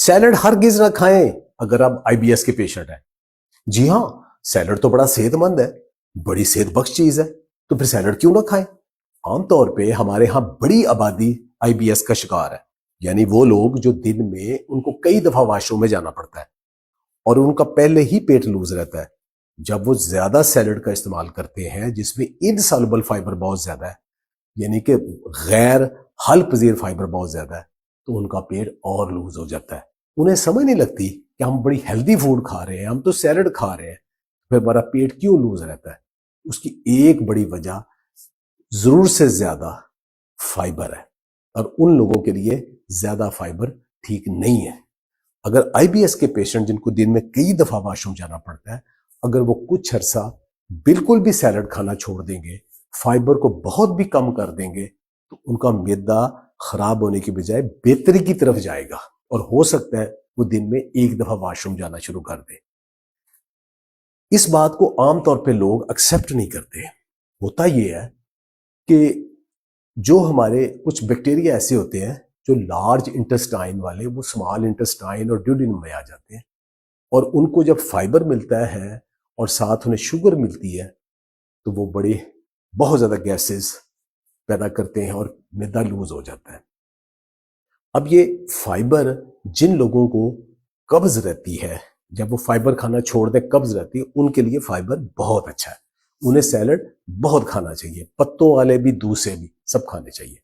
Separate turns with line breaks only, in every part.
Salad हरगिज ना खाएं अगर आप आईबीएस के पेशेंट हैं। जी हाँ, सैलड तो बड़ा सेहतमंद है, बड़ी सेहत बख्श चीज है, तो फिर सैलड क्यों ना खाएं। आमतौर पे हमारे यहाँ बड़ी आबादी आईबीएस का शिकार है, यानी वो लोग जो दिन में उनको कई दफा वॉशरूम में जाना पड़ता है और उनका पहले ही पेट लूज रहता है। जब वो ज्यादा सैलड का इस्तेमाल करते हैं जिसमें इनसॉल्युबल फाइबर बहुत ज्यादा है, यानी कि गैर हल पजीर फाइबर बहुत ज्यादा है, तो उनका पेट और लूज हो जाता है। उन्हें समझ नहीं लगती कि हम बड़ी हेल्दी फूड खा रहे हैं, हम तो सैलड खा रहे हैं, फिर हमारा पेट क्यों लूज रहता है। उसकी एक बड़ी वजह जरूर से ज्यादा फाइबर है और उन लोगों के लिए ज्यादा फाइबर ठीक नहीं है। अगर आईबीएस के पेशेंट जिनको दिन में कई दफा वॉशरूम जाना पड़ता है, अगर वो कुछ अरसा बिल्कुल भी सैलड खाना छोड़ देंगे, फाइबर को बहुत भी कम कर देंगे, तो उनका मैदा खराब होने की बजाय बेहतरी की तरफ जाएगा और हो सकता है वो दिन में एक दफा वॉशरूम जाना शुरू कर दे। इस बात को आमतौर पे लोग एक्सेप्ट नहीं करते। होता यह है कि जो हमारे कुछ बैक्टीरिया ऐसे होते हैं जो लार्ज इंटेस्टाइन वाले, वो स्मॉल इंटेस्टाइन और ड्यूडेनम में आ जाते हैं और उनको जब फाइबर मिलता है और साथ उन्हें शुगर मिलती है तो वो बहुत ज्यादा गैसेस पैदा करते हैं और मैदा लूज हो जाता है। अब ये फाइबर जिन लोगों को कब्ज रहती है, जब वो फाइबर खाना छोड़ दें कब्ज रहती है, उनके लिए फाइबर बहुत अच्छा है। उन्हें सैलड बहुत खाना चाहिए, पत्तों वाले भी दूसरे भी सब खाने चाहिए।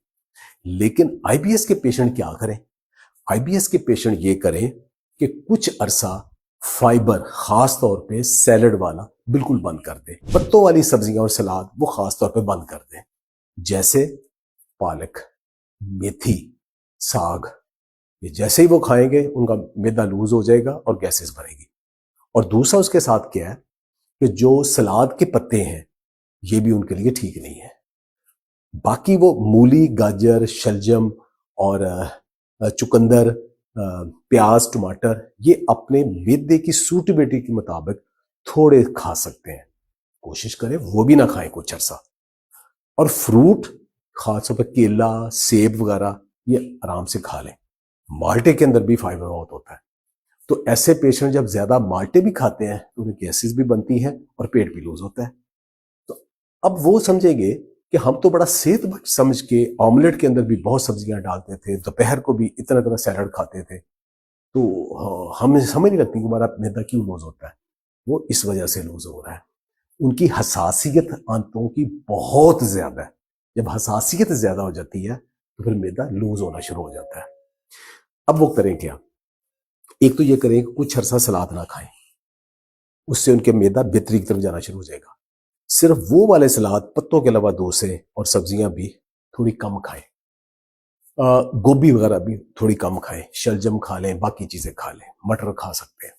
लेकिन आईबीएस के पेशेंट क्या करें? आईबीएस के पेशेंट ये करें कि कुछ अरसा फाइबर खास तौर पे सैलड वाला बिल्कुल बंद कर दें, पत्तों वाली सब्जियां और सलाद वो खास तौर पे बंद कर दें, जैसे पालक, मेथी, साग। ये जैसे ही वो खाएंगे उनका मैदा लूज हो जाएगा और गैसेस भरेगी। और दूसरा उसके साथ क्या है कि जो सलाद के पत्ते हैं ये भी उनके लिए ठीक नहीं है। बाकी वो मूली, गाजर, शलजम और चुकंदर, प्याज, टमाटर ये अपने मैदे की सूटेबिलिटी के मुताबिक थोड़े खा सकते हैं, कोशिश करें वो भी ना खाएं कुछ अरसा। और फ्रूट खासतौर पर केला, सेब वगैरह ये आराम से खा लें। माल्टे के अंदर भी फाइबर बहुत होता है, तो ऐसे पेशेंट जब ज्यादा माल्टे भी खाते हैं तो उन्हें गैसेस भी बनती हैं और पेट भी लूज होता है। तो अब वो समझेंगे कि हम तो बड़ा सेहत समझ के ऑमलेट के अंदर भी बहुत सब्जियां डालते थे, दोपहर को भी इतना इतना सैलड खाते थे, तो हमें समझ नहीं लगती कि हमारा मैदा क्यों लूज होता है। वो इस वजह से लूज हो रहा है। उनकी हसासियत आंतों की बहुत ज्यादा है। जब हसासियत ज्यादा हो जाती है तो फिर मैदा लूज होना शुरू हो जाता है। अब वो करें क्या? एक तो ये करें कि कुछ अरसा सलाद ना खाएं, उससे उनके मैदा बेहतरी की तरफ जाना शुरू हो जाएगा। सिर्फ वो वाले सलाद, पत्तों के अलावा दूसरे और सब्जियां भी थोड़ी कम खाएं। गोभी वगैरह भी थोड़ी कम खाएं, शलजम खा लें, बाकी चीजें खा लें, मटर खा सकते हैं।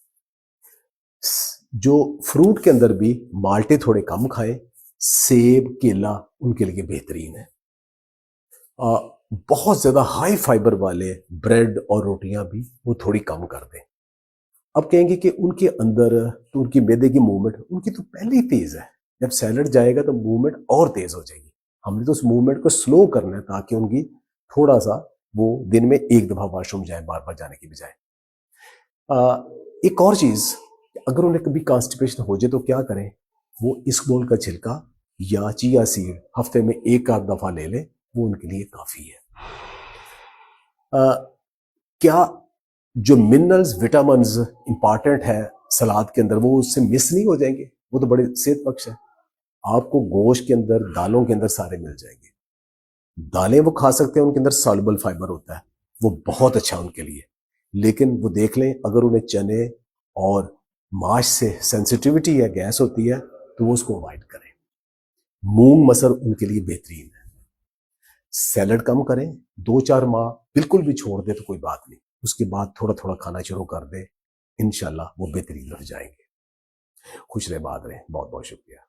जो फ्रूट के अंदर भी माल्टे थोड़े कम खाएं, सेब, केला उनके लिए बेहतरीन है। बहुत ज्यादा हाई फाइबर वाले ब्रेड और रोटियां भी वो थोड़ी कम कर दें। अब कहेंगे कि उनके अंदर तो उनकी मैदे की मूवमेंट उनकी तो पहले ही तेज है, जब सैलड जाएगा तो मूवमेंट और तेज हो जाएगी। हमने तो उस मूवमेंट को स्लो करना है ताकि उनकी थोड़ा सा वो दिन में एक दफा वॉशरूम जाए बार बार जाने की बजाय। एक और चीज, अगर उन्हें कभी कॉन्स्टिपेशन हो जाए तो क्या करें? वो इसबगोल का छिलका या चिया सीड हफ्ते में एक आध दफा ले ले, वो उनके लिए काफी है। क्या जो मिनरल्स, विटामिन्स इंपॉर्टेंट है सलाद के अंदर वो उससे मिस नहीं हो जाएंगे? वो तो बड़े सेहत बख्श है। आपको गोश्त के अंदर, दालों के अंदर सारे मिल जाएंगे। दालें वो खा सकते हैं, उनके अंदर सॉल्युबल फाइबर होता है, वो बहुत अच्छा उनके लिए। लेकिन वो देख लें, अगर उन्हें चने और माश से सेंसिटिविटी या गैस होती है तो वो उसको अवॉइड करें। मूंग मसर उनके लिए बेहतरीन है। सैलड कम करें, 2-4 माह बिल्कुल भी छोड़ दे तो कोई बात नहीं, उसके बाद थोड़ा थोड़ा खाना शुरू कर दे, इंशाल्लाह वो बेहतरीन हो जाएंगे। खुश रहे, बात रहे। बहुत बहुत शुक्रिया।